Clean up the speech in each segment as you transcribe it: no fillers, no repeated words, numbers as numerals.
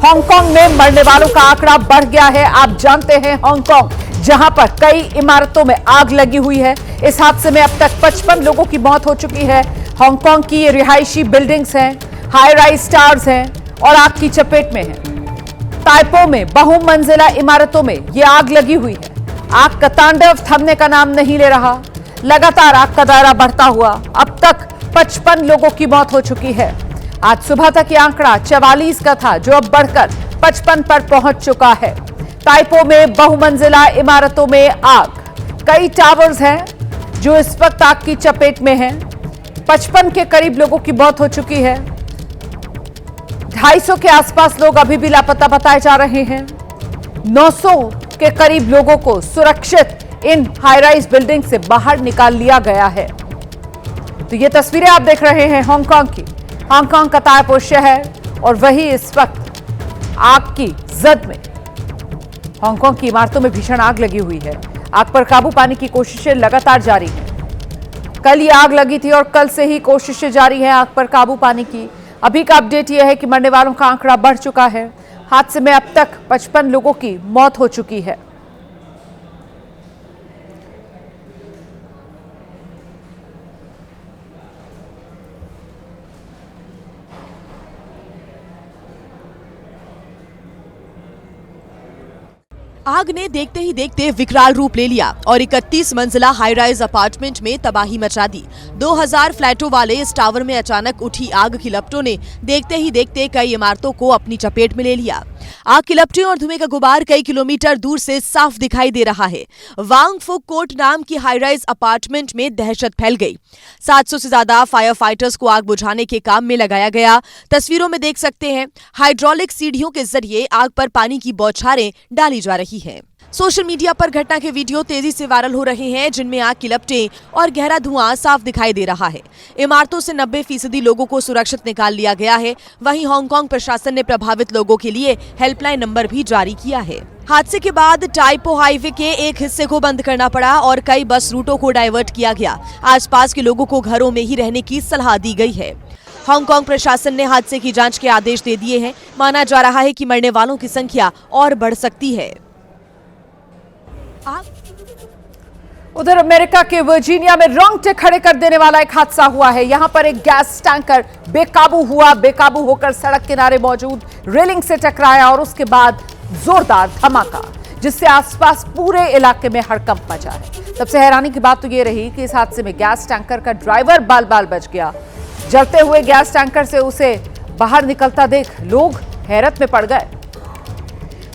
Hong Kong में मरने वालों का आंकड़ा बढ़ गया है। आप जानते हैं हांगकांग, जहां पर कई इमारतों में आग लगी हुई है। इस हादसे में अब तक 55 लोगों की मौत हो चुकी है। हांगकांग की ये रिहायशी बिल्डिंग्स हैं, हाई राइज टावर्स हैं और आग की चपेट में हैं। ताइपो में बहुमंजिला इमारतों में ये आग लगी हुई है। आग का तांडव थमने का नाम नहीं ले रहा। लगातार आग का दायरा बढ़ता हुआ अब तक 55 लोगों की मौत हो चुकी है। आज सुबह तक ये आंकड़ा 44 का था, जो अब बढ़कर 55 पर पहुंच चुका है। ताइपो में बहुमंजिला इमारतों में आग, कई टावर्स हैं जो इस वक्त आग की चपेट में हैं। 55 के करीब लोगों की मौत हो चुकी है। 250 के आसपास लोग अभी भी लापता बताए जा रहे हैं। 900 के करीब लोगों को सुरक्षित इन हाई राइज बिल्डिंग से बाहर निकाल लिया गया है। तो ये तस्वीरें आप देख रहे हैं हांगकांग की। हांगकांग का ताइपो शहर, और वही इस वक्त आग की जद में हांगकांग की इमारतों में भीषण आग लगी हुई है। आग पर काबू पाने की कोशिशें लगातार जारी हैं। कल ये आग लगी थी और कल से ही कोशिशें जारी हैं आग पर काबू पाने की। अभी का अपडेट यह है कि मरने वालों का आंकड़ा बढ़ चुका है। हादसे में अब तक 55 लोगों की मौत हो चुकी है। आग ने देखते ही देखते विकराल रूप ले लिया और 31 मंजिला हाई राइज अपार्टमेंट में तबाही मचा दी। 2000 फ्लैटों वाले इस टावर में अचानक उठी आग की लपटों ने देखते ही देखते कई इमारतों को अपनी चपेट में ले लिया। आग की लपटें और धुएं का गुबार कई किलोमीटर दूर से साफ दिखाई दे रहा है। वांग फुक कोर्ट नाम की हाई राइज अपार्टमेंट में दहशत फैल गई। 700 से ज्यादा फायर फाइटर्स को आग बुझाने के काम में लगाया गया। तस्वीरों में देख सकते हैं, हाइड्रोलिक सीढ़ियों के जरिए आग पर पानी की बौछारें डाली जा रही है। सोशल मीडिया पर घटना के वीडियो तेजी से वायरल हो रहे हैं, जिनमें आग की लपटें और गहरा धुआं साफ दिखाई दे रहा है। इमारतों से 90% लोगों को सुरक्षित निकाल लिया गया है। वहीं हांगकांग प्रशासन ने प्रभावित लोगों के लिए हेल्पलाइन नंबर भी जारी किया है। हादसे के बाद टाइपो हाईवे के एक हिस्से को बंद करना पड़ा और कई बस रूटों को डाइवर्ट किया गया। आसपास के लोगों को घरों में ही रहने की सलाह दी गई है। हांगकांग प्रशासन ने हादसे की जांच के आदेश दे दिए हैं। माना जा रहा है कि मरने वालों की संख्या और बढ़ सकती है। उधर अमेरिका के वर्जीनिया में रोंगटे खड़े कर देने वाला एक हादसा हुआ है। यहां पर एक गैस टैंकर बेकाबू होकर सड़क किनारे मौजूद रेलिंग से टकराया और उसके बाद जोरदार धमाका, जिससे आसपास पूरे इलाके में हड़कंप मचा है। सबसे हैरानी की बात तो ये रही कि इस हादसे में गैस टैंकर का ड्राइवर बाल बाल बच गया। जलते हुए गैस टैंकर से उसे बाहर निकलता देख लोग हैरत में पड़ गए।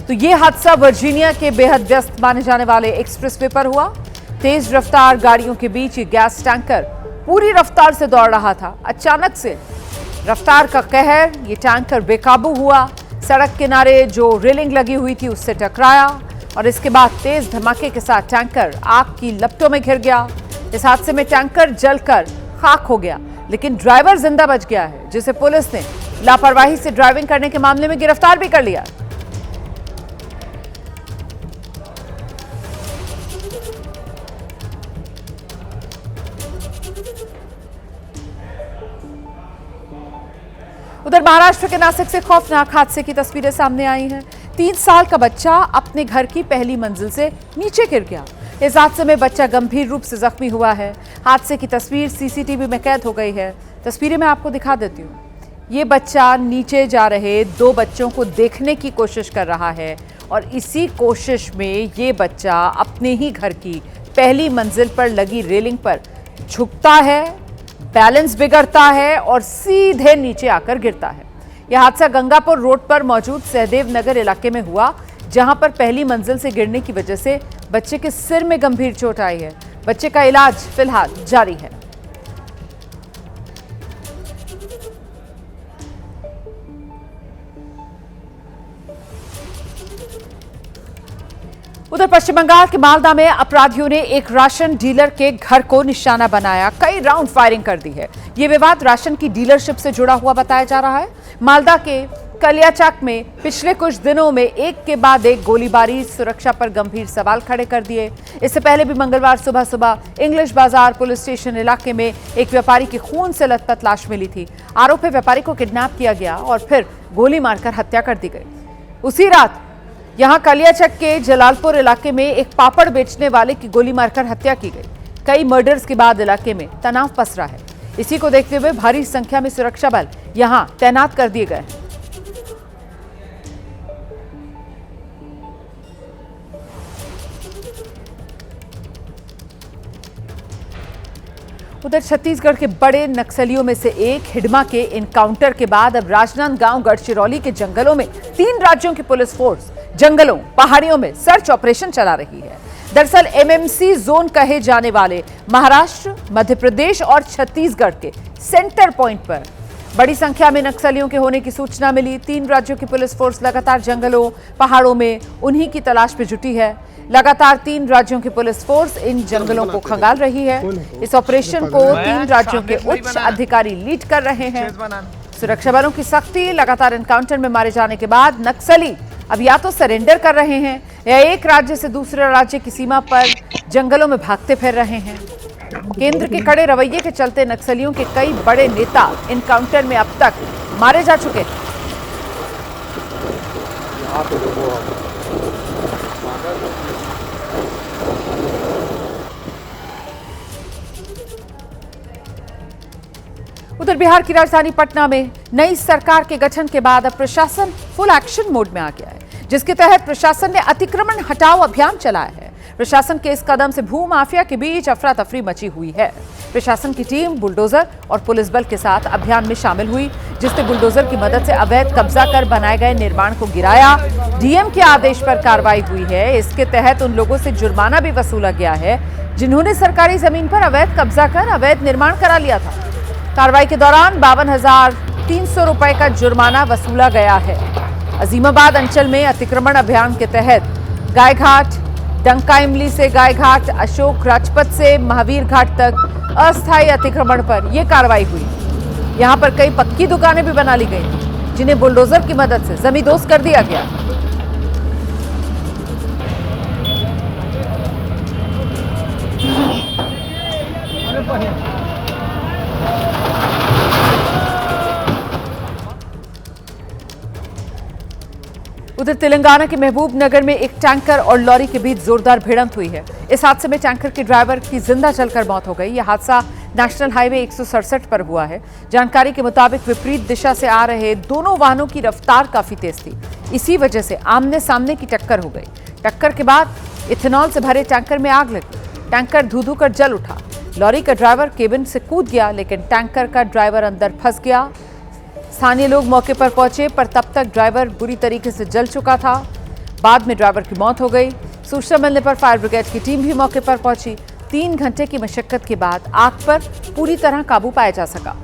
तो ये हादसा वर्जीनिया के बेहद व्यस्त माने जाने वाले एक्सप्रेसवे पर हुआ। तेज रफ्तार गाड़ियों के बीच ये गैस टैंकर पूरी रफ्तार से दौड़ रहा था। अचानक से रफ्तार का कहर, ये टैंकर बेकाबू हुआ, सड़क किनारे जो रेलिंग लगी हुई थी उससे टकराया और इसके बाद तेज धमाके के साथ टैंकर आग की लपटों में घिर गया। इस हादसे में टैंकर जलकर खाक हो गया, लेकिन ड्राइवर जिंदा बच गया है, जिसे पुलिस ने लापरवाही से ड्राइविंग करने के मामले में गिरफ्तार भी कर लिया। उधर महाराष्ट्र के नासिक से खौफनाक हादसे की तस्वीरें सामने आई हैं। 3 साल का बच्चा अपने घर की पहली मंजिल से नीचे गिर गया। इस हादसे में बच्चा गंभीर रूप से जख्मी हुआ है। हादसे की तस्वीर सीसीटीवी में कैद हो गई है। तस्वीरें मैं आपको दिखा देती हूँ। ये बच्चा नीचे जा रहे 2 बच्चों को देखने की कोशिश कर रहा है और इसी कोशिश में ये बच्चा अपने ही घर की पहली मंजिल पर लगी रेलिंग पर झुकता है, बैलेंस बिगड़ता है और सीधे नीचे आकर गिरता है। यह हादसा गंगापुर रोड पर मौजूद सहदेव नगर इलाके में हुआ, जहां पर पहली मंजिल से गिरने की वजह से बच्चे के सिर में गंभीर चोट आई है। बच्चे का इलाज फिलहाल जारी है। उधर पश्चिम बंगाल के मालदा में अपराधियों ने एक राशन डीलर के घर को निशाना बनाया, कई राउंड फायरिंग कर दी है। यह विवाद राशन की डीलरशिप से जुड़ा हुआ बताया जा रहा है। मालदा के कलियाचक में पिछले कुछ दिनों में एक के बाद एक गोलीबारी सुरक्षा पर गंभीर सवाल खड़े कर दिए। इससे पहले भी मंगलवार सुबह सुबह इंग्लिश बाजार पुलिस स्टेशन इलाके में एक व्यापारी की खून से लथपथ लाश मिली थी। आरोपी व्यापारी को किडनैप किया गया और फिर गोली मारकर हत्या कर दी गई। उसी रात यहां कलियाचक के जलालपुर इलाके में एक पापड़ बेचने वाले की गोली मारकर हत्या की गई। कई मर्डर्स के बाद इलाके में तनाव पसरा है। इसी को देखते हुए भारी संख्या में सुरक्षा बल यहां तैनात कर दिए गए हैं। उधर छत्तीसगढ़ के बड़े नक्सलियों में से एक हिडमा के इनकाउंटर के बाद अब राजनांदगांव गढ़चिरौली के जंगलों में 3 राज्यों की पुलिस फोर्स जंगलों पहाड़ियों में सर्च ऑपरेशन चला रही है। दरअसल एमएमसी जोन कहे जाने वाले महाराष्ट्र, मध्य प्रदेश और छत्तीसगढ़ के सेंटर पॉइंट पर बड़ी संख्या में नक्सलियों के होने की सूचना मिली। 3 राज्यों की पुलिस फोर्स लगातार जंगलों पहाड़ों में उन्हीं की तलाश में जुटी है। लगातार 3 राज्यों की पुलिस फोर्स इन जंगलों को खंगाल रही है। इस ऑपरेशन को 3 राज्यों के उच्च अधिकारी लीड कर रहे हैं। सुरक्षा बलों की सख्ती, लगातार एनकाउंटर में मारे जाने के बाद नक्सली अब या तो सरेंडर कर रहे हैं या एक राज्य से दूसरे राज्य की सीमा पर जंगलों में भागते फिर रहे हैं। केंद्र के कड़े रवैये के चलते नक्सलियों के कई बड़े नेता एनकाउंटर में अब तक मारे जा चुके हैं। उधर बिहार की राजधानी पटना में नई सरकार के गठन के बाद अब प्रशासन फुल एक्शन मोड में आ गया है, जिसके तहत प्रशासन ने अतिक्रमण हटाओ अभियान चलाया है। प्रशासन के इस कदम से भू माफिया के बीच अफरा तफरी मची हुई है। प्रशासन की टीम बुलडोजर और पुलिस बल के साथ अभियान में शामिल हुई, जिससे बुलडोजर की मदद से अवैध कब्जा कर बनाए गए निर्माण को गिराया। डीएम के आदेश पर कार्रवाई हुई है। इसके तहत उन लोगों से जुर्माना भी वसूला गया है जिन्होंने सरकारी जमीन पर अवैध कब्जा कर अवैध निर्माण करा लिया था। कार्रवाई के दौरान 52,300 रुपए का जुर्माना वसूला गया है। अजीमाबाद अंचल में अतिक्रमण अभियान के तहत गायघाट, डंका इमली से गायघाट, अशोक राजपथ से महावीर घाट तक अस्थायी अतिक्रमण पर यह कार्रवाई हुई। यहां पर कई पक्की दुकानें भी बना ली गई, जिन्हें बुलडोजर की मदद से जमींदोज कर दिया गया। उधर तेलंगाना के महबूब नगर में एक टैंकर और लॉरी के बीच जोरदार भिड़ंत हुई है। इस हादसे में टैंकर के ड्राइवर की जिंदा जलकर मौत हो गई। यह हादसा नेशनल हाईवे 167 पर हुआ है। जानकारी के मुताबिक विपरीत दिशा से आ रहे दोनों वाहनों की रफ्तार काफी तेज थी। इसी वजह से आमने सामने की टक्कर हो गई। टक्कर के बाद इथेनॉल से भरे टैंकर में आग लगी। टैंकर धू-धू कर जल उठा। लॉरी का ड्राइवर केबिन से कूद गया, लेकिन टैंकर का ड्राइवर अंदर फंस गया। स्थानीय लोग मौके पर पहुंचे, पर तब तक ड्राइवर बुरी तरीके से जल चुका था। बाद में ड्राइवर की मौत हो गई। सूचना मिलने पर फायर ब्रिगेड की टीम भी मौके पर पहुंची। 3 घंटे की मशक्कत के बाद आग पर पूरी तरह काबू पाया जा सका।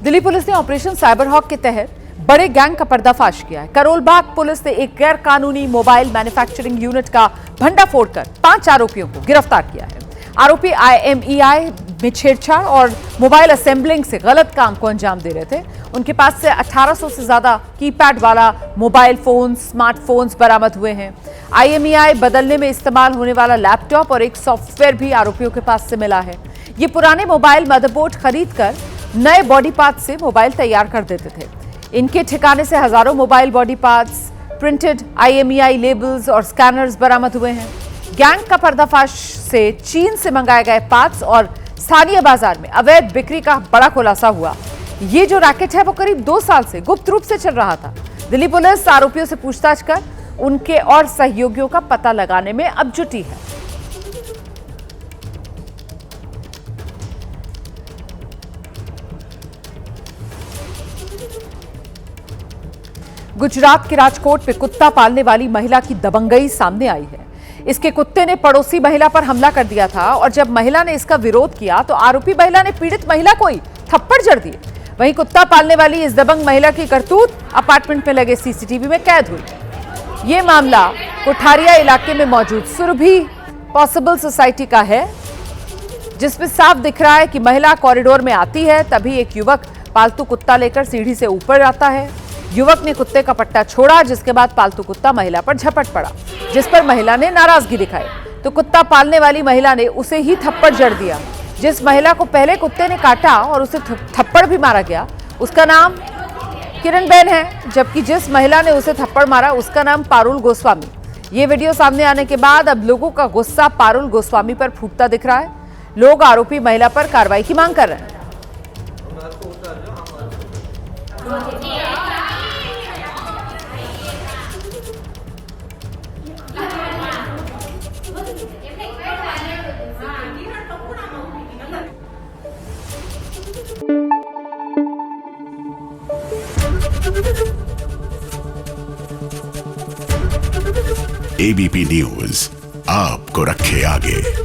दिल्ली पुलिस ने ऑपरेशन साइबर हॉक के तहत बड़े गैंग का पर्दाफाश किया है। करोलबाग पुलिस ने एक गैर कानूनी मोबाइल मैन्युफैक्चरिंग यूनिट का भंडा फोड़कर 5 आरोपियों को गिरफ्तार किया है। आरोपी IMEI में छेड़छाड़ और मोबाइल असेंबलिंग से गलत काम को अंजाम दे रहे थे। उनके पास से 1800 से ज्यादा कीपैड वाला मोबाइल फोन, स्मार्टफोन्स बरामद हुए हैं। IMEI बदलने में इस्तेमाल होने वाला लैपटॉप और एक सॉफ्टवेयर भी आरोपियों के पास से मिला है। ये पुराने मोबाइल मदरबोर्ड खरीद कर नए बॉडी पार्ट से मोबाइल तैयार कर देते थे। इनके ठिकाने से हजारों mobile body parts, printed IMEI labels और स्कैनर्स बरामद हुए हैं। गैंग का पर्दाफाश से चीन से मंगाए गए पार्ट्स और स्थानीय बाजार में अवैध बिक्री का बड़ा खुलासा हुआ। ये जो रैकेट है वो करीब 2 साल से गुप्त रूप से चल रहा था। दिल्ली पुलिस आरोपियों से पूछताछ कर उनके और सहयोगियों का पता लगाने में अब जुटी है। गुजरात के राजकोट में कुत्ता पालने वाली महिला की दबंगई सामने आई है। इसके कुत्ते ने पड़ोसी महिला पर हमला कर दिया था और जब महिला ने इसका विरोध किया तो आरोपी महिला ने पीड़ित महिला को ही थप्पड़ जड़ दिए। वहीं कुत्ता पालने वाली इस दबंग महिला की करतूत अपार्टमेंट में लगे CCTV में कैद हुई। ये मामला कोठारिया इलाके में मौजूद सुरभि पॉसिबल सोसाइटी का है, जिसमें साफ दिख रहा है कि महिला कॉरिडोर में आती है, तभी एक युवक पालतू कुत्ता लेकर सीढ़ी से ऊपर आता है। युवक ने कुत्ते का पट्टा छोड़ा, जिसके बाद पालतू कुत्ता महिला पर झपट पड़ा, जिस पर महिला ने नाराजगी दिखाई तो कुत्ता पालने वाली महिला ने उसे ही थप्पड़ जड़ दिया। जिस महिला को पहले कुत्ते ने काटा और उसे थप्पड़ भी मारा गया, उसका नाम किरण बेन है, जबकि जिस महिला ने उसे थप्पड़ मारा उसका नाम पारुल गोस्वामी। ये वीडियो सामने आने के बाद अब लोगों का गुस्सा पारुल गोस्वामी पर फूटता दिख रहा है। लोग आरोपी महिला पर कार्रवाई की मांग कर रहे हैं। एबीपी न्यूज आपको रखे आगे।